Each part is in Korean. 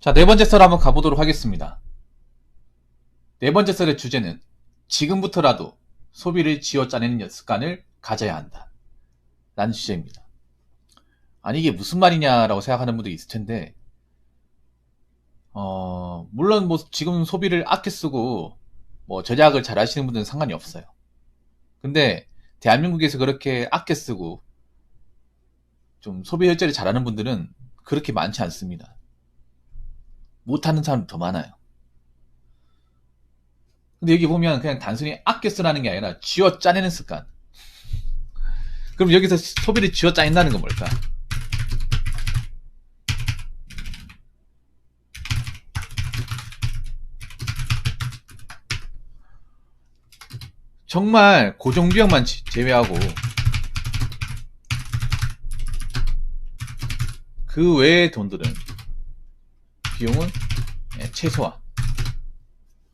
자, 네 번째 썰 한번 가보도록 하겠습니다. 네 번째 썰의 주제는 지금부터라도 소비를 쥐어짜내는 습관을 가져야 한다 라는 주제입니다. 아니 이게 무슨 말이냐라고 생각하는 분도 있을 텐데 물론 뭐 지금 소비를 아껴 쓰고 뭐 절약을 잘 하시는 분들은 상관이 없어요. 근데 대한민국에서 그렇게 아껴 쓰고 좀 소비 절제를 잘하는 분들은 그렇게 많지 않습니다. 못하는 사람도 더 많아요. 근데 여기 보면 그냥 단순히 아껴 쓰라는 게 아니라 쥐어 짜내는 습관. 그럼 여기서 소비를 쥐어 짜낸다는 건 뭘까? 정말 고정비용만 제외하고 그 외의 돈들은 비용은 최소화.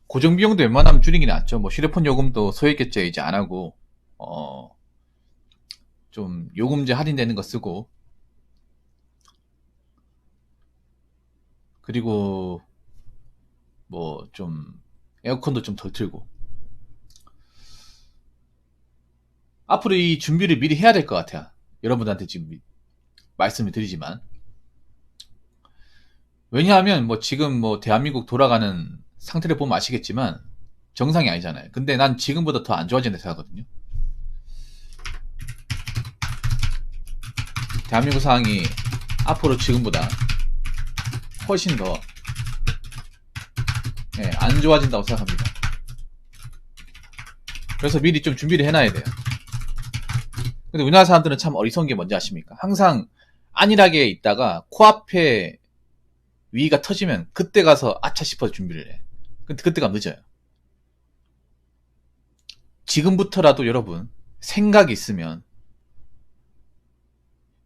고정비용도 웬만하면 줄이긴 낫죠. 뭐 휴대폰 요금도 소액결제 이제 안 하고 좀 요금제 할인되는 거 쓰고, 그리고 뭐 좀 에어컨도 좀 덜 틀고. 앞으로 이 준비를 미리 해야 될 것 같아요. 여러분들한테 지금 말씀을 드리지만, 왜냐하면 뭐 지금 뭐 대한민국 돌아가는 상태를 보면 아시겠지만 정상이 아니잖아요. 근데 난 지금보다 더 안 좋아진다 생각하거든요. 대한민국 상황이 앞으로 지금보다 훨씬 더 안 좋아진다고 생각합니다. 그래서 미리 좀 준비를 해놔야 돼요. 근데 우리나라 사람들은 참 어리석은 게 뭔지 아십니까? 항상 안일하게 있다가 코앞에 위기가 터지면 그때 가서 아차 싶어서 준비를 해. 근데 그때가 늦어요. 지금부터라도 여러분 생각이 있으면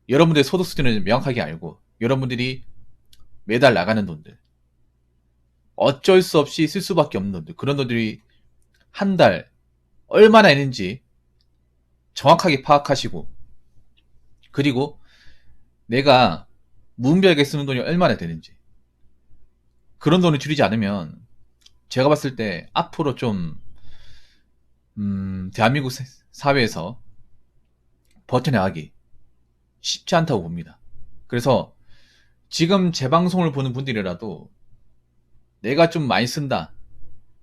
여러분들의 소득 수준을 명확하게 알고 여러분들이 매달 나가는 돈들, 어쩔 수 없이 쓸 수밖에 없는 돈들, 그런 돈들이 한 달 얼마나 있는지 정확하게 파악하시고, 그리고 내가 무분별하게 쓰는 돈이 얼마나 되는지, 그런 돈을 줄이지 않으면 제가 봤을 때 앞으로 좀 대한민국 사회에서 버텨나가기 쉽지 않다고 봅니다. 그래서 지금 제 방송을 보는 분들이라도 내가 좀 많이 쓴다,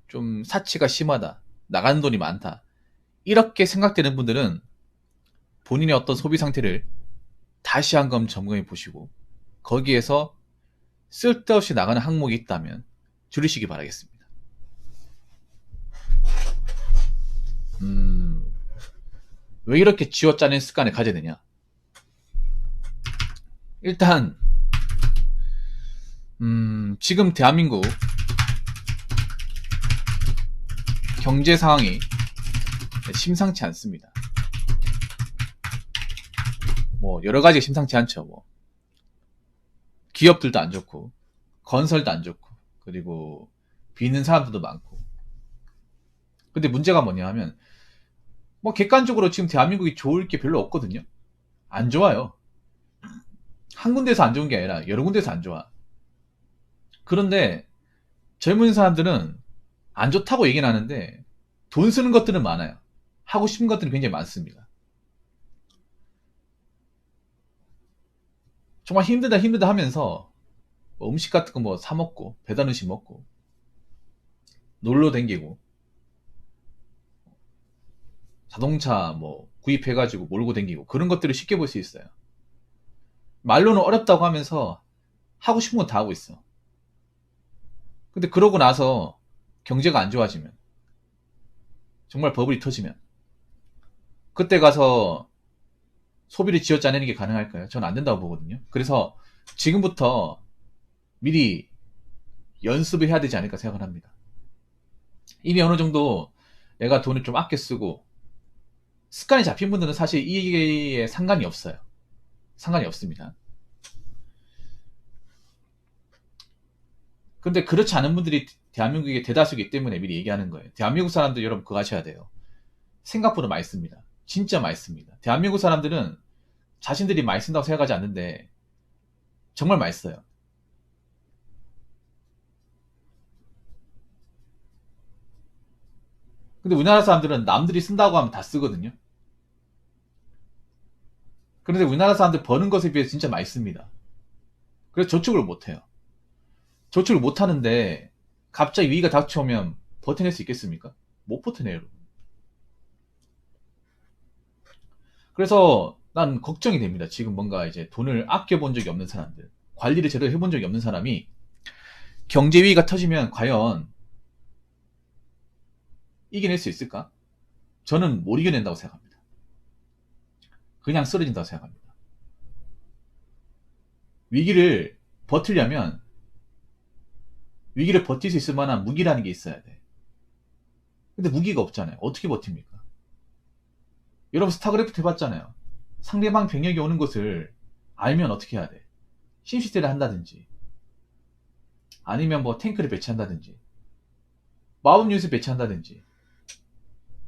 좀 사치가 심하다, 나가는 돈이 많다, 이렇게 생각되는 분들은 본인의 어떤 소비 상태를 다시 한번 점검해 보시고 거기에서 쓸데없이 나가는 항목이 있다면 줄이시기 바라겠습니다. 왜 이렇게 쥐어짜낸 습관을 가져야 되냐? 일단 지금 대한민국 경제 상황이 심상치 않습니다. 뭐 여러 가지가 심상치 않죠. 뭐 기업들도 안 좋고 건설도 안 좋고 그리고 비는 사람들도 많고. 근데 문제가 뭐냐 하면 뭐 객관적으로 지금 대한민국이 좋을 게 별로 없거든요. 안 좋아요. 한 군데서 안 좋은 게 아니라 여러 군데서 안 좋아. 그런데 젊은 사람들은 안 좋다고 얘기는 하는데 돈 쓰는 것들은 많아요. 하고 싶은 것들은 굉장히 많습니다. 정말 힘들다 힘들다 하면서 뭐 음식 같은 거 뭐 사 먹고 배달 음식 먹고 놀러 댕기고 자동차 뭐 구입해가지고 몰고 댕기고 그런 것들을 쉽게 볼 수 있어요. 말로는 어렵다고 하면서 하고 싶은 건 다 하고 있어. 근데 그러고 나서 경제가 안 좋아지면, 정말 버블이 터지면 그때 가서 소비를 쥐어짜내는 게 가능할까요? 저는 안 된다고 보거든요. 그래서 지금부터 미리 연습을 해야 되지 않을까 생각을 합니다. 이미 어느 정도 내가 돈을 좀 아껴 쓰고 습관이 잡힌 분들은 사실 이게 상관이 없어요. 상관이 없습니다. 근데 그렇지 않은 분들이 대한민국의 대다수이기 때문에 미리 얘기하는 거예요. 대한민국 사람들 여러분 그거 아셔야 돼요. 생각보다 많이 씁니다. 진짜 많이 씁니다. 대한민국 사람들은 자신들이 많이 쓴다고 생각하지 않는데 정말 많이 써요. 근데 우리나라 사람들은 남들이 쓴다고 하면 다 쓰거든요. 그런데 우리나라 사람들 버는 것에 비해서 진짜 많이 씁니다. 그래서 저축을 못해요. 저축을 못하는데 갑자기 위기가 닥쳐오면 버텨낼 수 있겠습니까? 못 버텨내요, 여러분. 그래서 난 걱정이 됩니다. 지금 뭔가 이제 돈을 아껴본 적이 없는 사람들, 관리를 제대로 해본 적이 없는 사람이 경제 위기가 터지면 과연 이겨낼 수 있을까? 저는 못 이겨낸다고 생각합니다. 그냥 쓰러진다고 생각합니다. 위기를 버티려면 위기를 버틸 수 있을 만한 무기라는 게 있어야 돼. 근데 무기가 없잖아요. 어떻게 버팁니까? 여러분 스타크래프트 해봤잖아요. 상대방 병력이 오는 것을 알면 어떻게 해야 돼? 심시티를 한다든지 아니면 뭐 탱크를 배치한다든지 마법 유닛을 배치한다든지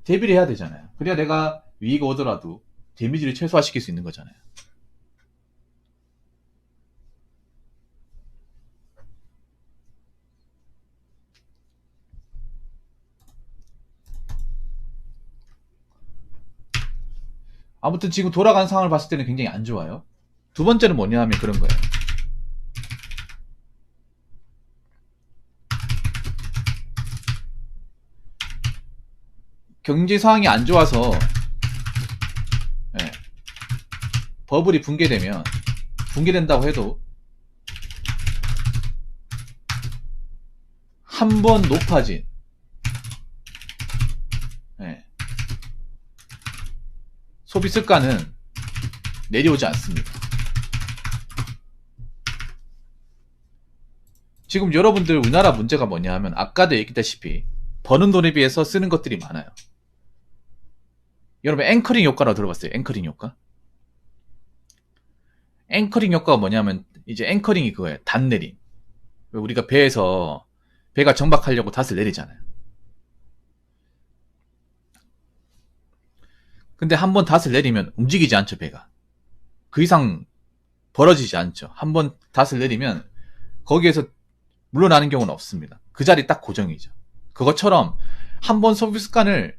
대비를 해야 되잖아요. 그래야 내가 위기가 오더라도 데미지를 최소화시킬 수 있는 거잖아요. 아무튼 지금 돌아가는 상황을 봤을 때는 굉장히 안 좋아요. 두 번째는 뭐냐 하면 그런 거예요. 경제 상황이 안 좋아서 버블이 붕괴된다고 해도 한 번 높아진 소비 습관은 내려오지 않습니다. 지금 여러분들 우리나라 문제가 뭐냐 하면 아까도 얘기했다시피 버는 돈에 비해서 쓰는 것들이 많아요. 여러분 앵커링 효과라고 들어봤어요? 앵커링 효과? 앵커링 효과가 뭐냐면 이제 앵커링이 그거예요. 닷내림. 우리가 배가 정박하려고 닷을 내리잖아요. 근데 한번 닷을 내리면 움직이지 않죠, 배가. 그 이상 벌어지지 않죠. 한번 닷을 내리면 거기에서 물러나는 경우는 없습니다. 그 자리 딱 고정이죠. 그것처럼 한번 소비 습관을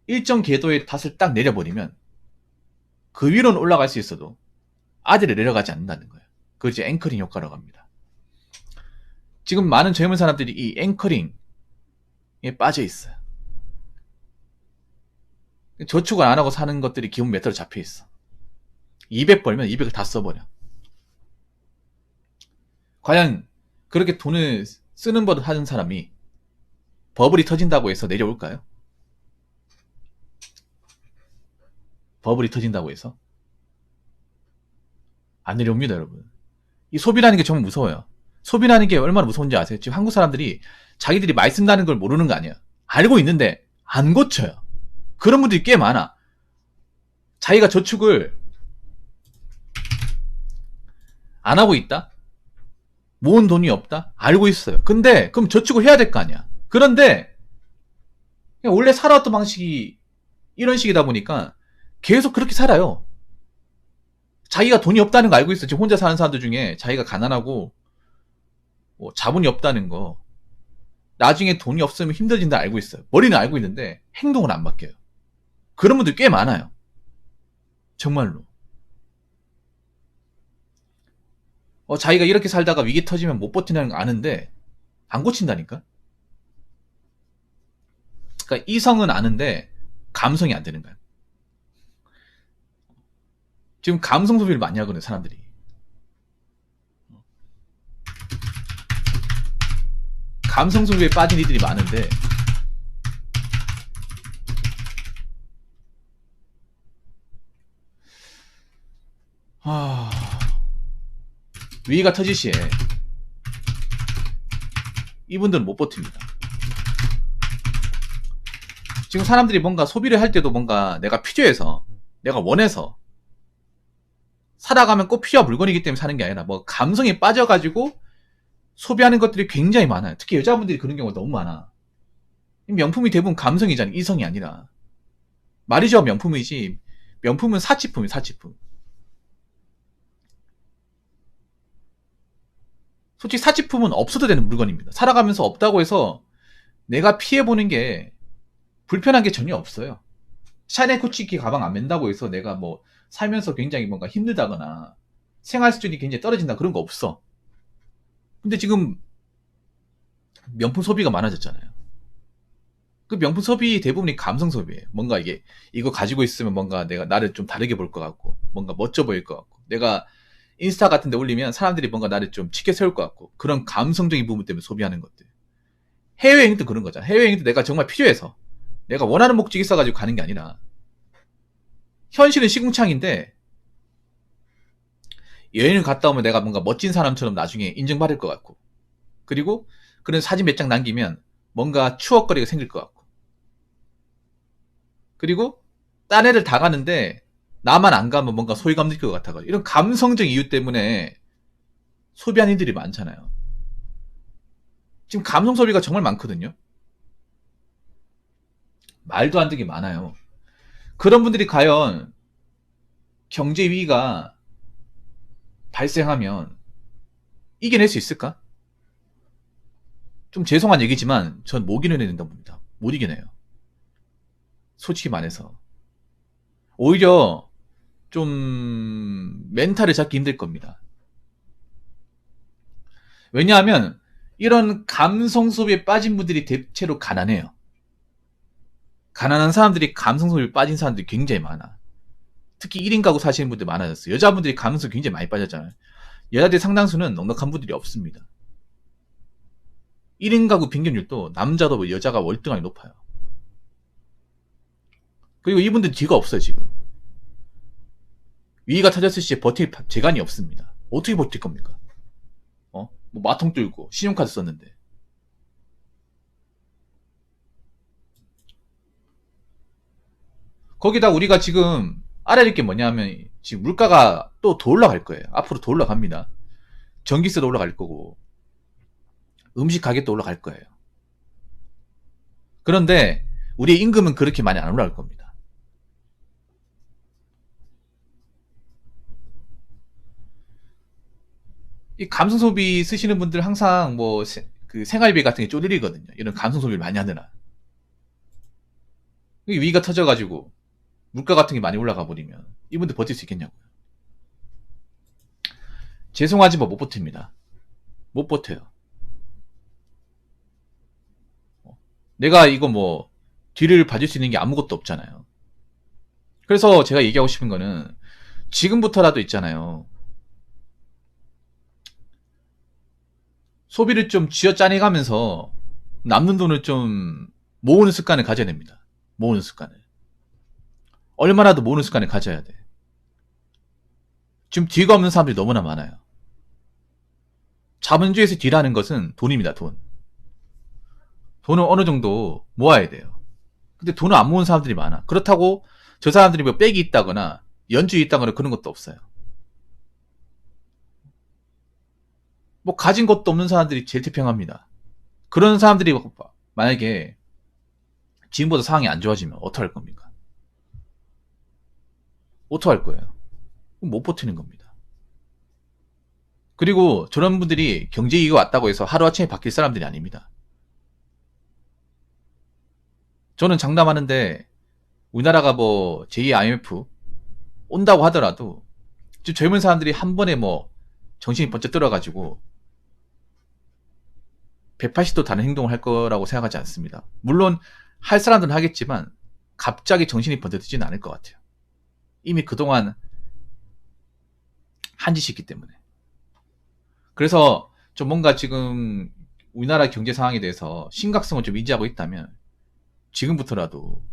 일정 궤도의 닷을 딱 내려버리면 그 위로는 올라갈 수 있어도 아래로 내려가지 않는다는 거예요. 그걸 이제 앵커링 효과라고 합니다. 지금 많은 젊은 사람들이 이 앵커링에 빠져 있어요. 저축을 안 하고 사는 것들이 기본 메타로 잡혀 있어. 200 벌면 200을 다 써버려. 과연 그렇게 돈을 쓰는 버릇 하는 사람이 버블이 터진다고 해서 내려올까요? 버블이 터진다고 해서? 안 내려옵니다, 여러분. 이 소비라는 게 정말 무서워요. 소비라는 게 얼마나 무서운지 아세요? 지금 한국 사람들이 자기들이 많이 쓴다는 걸 모르는 거 아니야. 알고 있는데 안 고쳐요. 그런 분들이 꽤 많아. 자기가 저축을 안 하고 있다? 모은 돈이 없다? 알고 있어요. 근데 그럼 저축을 해야 될 거 아니야. 그런데 원래 살아왔던 방식이 이런 식이다 보니까 계속 그렇게 살아요. 자기가 돈이 없다는 거 알고 있어. 지금 혼자 사는 사람들 중에 자기가 가난하고 뭐 자본이 없다는 거, 나중에 돈이 없으면 힘들어진다 알고 있어요. 머리는 알고 있는데 행동은 안 바뀌어요. 그런 분들 꽤 많아요. 정말로. 자기가 이렇게 살다가 위기 터지면 못 버티는 거 아는데 안 고친다니까. 그러니까 이성은 아는데 감성이 안 되는 거야. 지금 감성 소비를 많이 하거든요, 사람들이. 감성 소비에 빠진 이들이 많은데 위기가 터질 시에 이분들은 못 버팁니다. 지금 사람들이 뭔가 소비를 할 때도 뭔가 내가 필요해서, 내가 원해서 살아가면 꼭 필요한 물건이기 때문에 사는 게 아니라 뭐 감성에 빠져가지고 소비하는 것들이 굉장히 많아요. 특히 여자분들이 그런 경우가 너무 많아. 명품이 대부분 감성이잖아, 이성이 아니라. 말이죠, 명품이지. 명품은 사치품이에요, 사치품. 솔직히 사치품은 없어도 되는 물건입니다. 살아가면서 없다고 해서 내가 피해보는 게 불편한 게 전혀 없어요. 샤넬 코치키 가방 안 맨다고 해서 내가 뭐 살면서 굉장히 뭔가 힘들다거나 생활 수준이 굉장히 떨어진다 그런 거 없어. 근데 지금 명품 소비가 많아졌잖아요. 그 명품 소비 대부분이 감성 소비예요. 뭔가 이거 가지고 있으면 뭔가 내가 나를 좀 다르게 볼 것 같고, 뭔가 멋져 보일 것 같고, 내가 인스타 같은 데 올리면 사람들이 뭔가 나를 좀 치켜 세울 것 같고, 그런 감성적인 부분 때문에 소비하는 것들. 해외여행도 그런 거잖아. 해외여행도 내가 정말 필요해서, 내가 원하는 목적이 있어가지고 가는 게 아니라, 현실은 시궁창인데, 여행을 갔다 오면 내가 뭔가 멋진 사람처럼 나중에 인정받을 것 같고, 그리고 그런 사진 몇 장 남기면 뭔가 추억거리가 생길 것 같고, 그리고 딴 애들 다 가는데 나만 안 가면 뭔가 소외감 느낄 것 같아가지고 이런 감성적 이유 때문에 소비하는 이들이 많잖아요. 지금 감성 소비가 정말 많거든요. 말도 안 되게 많아요. 그런 분들이 과연 경제 위기가 발생하면 이겨낼 수 있을까? 좀 죄송한 얘기지만 전 못 이겨낸다고 봅니다. 못 이겨내요. 솔직히 말해서. 오히려 좀 멘탈을 잡기 힘들 겁니다. 왜냐하면 이런 감성 소비에 빠진 분들이 대체로 가난해요. 가난한 사람들이 감성 소비에 빠진 사람들이 굉장히 많아. 특히 1인 가구 사시는 분들 많아졌어요. 여자분들이 감성 소비 굉장히 많이 빠졌잖아요. 여자들 상당수는 넉넉한 분들이 없습니다. 1인 가구 평균율도 남자도 여자가 월등하게 높아요. 그리고 이분들 뒤가 없어요, 지금. 위기가 터졌을 시에 버틸 재간이 없습니다. 어떻게 버틸 겁니까? 뭐 마통 뚫고 신용카드 썼는데. 거기다 우리가 지금 알아야 될 게 뭐냐면 지금 물가가 또 더 올라갈 거예요. 앞으로 더 올라갑니다. 전기세도 올라갈 거고 음식 가격도 올라갈 거예요. 그런데 우리의 임금은 그렇게 많이 안 올라갈 겁니다. 이 감성 소비 쓰시는 분들 항상 뭐 그 생활비 같은 게 쪼들리거든요. 이런 감성 소비를 많이 하느라. 위기가 터져가지고 물가 같은 게 많이 올라가 버리면 이분들 버틸 수 있겠냐고요. 죄송하지만 못 버팁니다. 못 버텨요. 내가 이거 뭐 뒤를 봐줄 수 있는 게 아무것도 없잖아요. 그래서 제가 얘기하고 싶은 거는 지금부터라도 있잖아요. 소비를 좀 쥐어짜내가면서 남는 돈을 좀 모으는 습관을 가져야 됩니다. 모으는 습관을. 얼마나도 모으는 습관을 가져야 돼. 지금 뒤가 없는 사람들이 너무나 많아요. 자본주의에서 뒤라는 것은 돈입니다, 돈. 돈을 어느 정도 모아야 돼요. 근데 돈을 안 모은 사람들이 많아. 그렇다고 저 사람들이 뭐 빽이 있다거나 연주에 있다거나 그런 것도 없어요. 뭐 가진 것도 없는 사람들이 제일 태평합니다. 그런 사람들이 만약에 지금보다 상황이 안 좋아지면 어떡할 겁니까? 어떡할 거예요? 못 버티는 겁니다. 그리고 저런 분들이 경제위기가 왔다고 해서 하루아침에 바뀔 사람들이 아닙니다. 저는 장담하는데 우리나라가 뭐 제2 IMF 온다고 하더라도 지금 젊은 사람들이 한 번에 뭐 정신이 번쩍 들어가지고 180도 다른 행동을 할 거라고 생각하지 않습니다. 물론 할 사람들은 하겠지만 갑자기 정신이 번쩍 들지는 않을 것 같아요. 이미 그동안 한 짓이 있기 때문에. 그래서 좀 뭔가 지금 우리나라 경제 상황에 대해서 심각성을 좀 인지하고 있다면 지금부터라도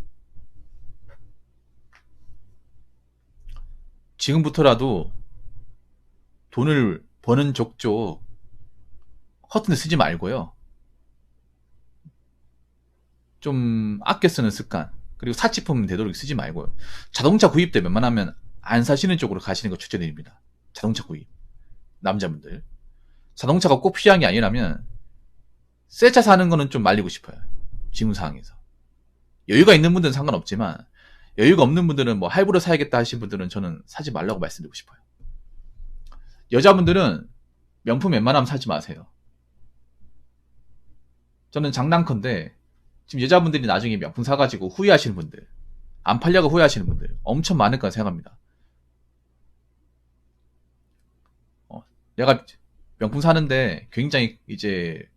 돈을 버는 족족 허튼 데 쓰지 말고요. 좀 아껴 쓰는 습관, 그리고 사치품 되도록 쓰지 말고요. 자동차 구입 때 웬만하면 안 사시는 쪽으로 가시는 거 추천드립니다. 자동차 구입. 남자분들. 자동차가 꼭 필요한 게 아니라면 새 차 사는 거는 좀 말리고 싶어요. 지금 상황에서. 여유가 있는 분들은 상관없지만 여유가 없는 분들은 뭐 할부로 사야겠다 하신 분들은 저는 사지 말라고 말씀드리고 싶어요. 여자분들은 명품 웬만하면 사지 마세요. 저는 장난컨대 지금 여자분들이 나중에 명품 사가지고 후회하시는 분들, 안 팔려고 후회하시는 분들 엄청 많을 거라 생각합니다. 내가 명품 사는데 굉장히 이제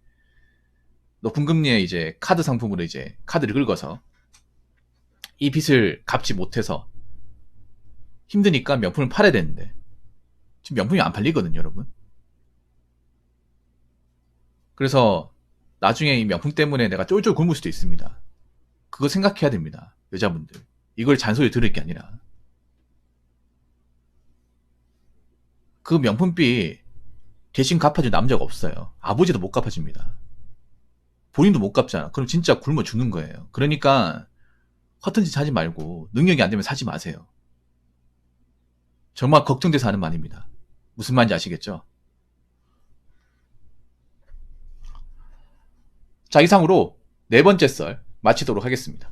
높은 금리에 이제 카드 상품으로 이제 카드를 긁어서 이 빚을 갚지 못해서 힘드니까 명품을 팔아야 되는데 지금 명품이 안 팔리거든요, 여러분. 그래서 나중에 이 명품 때문에 내가 쫄쫄 굶을 수도 있습니다. 그거 생각해야 됩니다, 여자분들. 이걸 잔소리 들을 게 아니라. 그 명품비 대신 갚아줄 남자가 없어요. 아버지도 못 갚아줍니다. 본인도 못 갚잖아. 그럼 진짜 굶어 죽는 거예요. 그러니까 허튼 짓 하지 말고 능력이 안 되면 사지 마세요. 정말 걱정돼서 하는 말입니다. 무슨 말인지 아시겠죠? 자, 이상으로 네 번째 썰 마치도록 하겠습니다.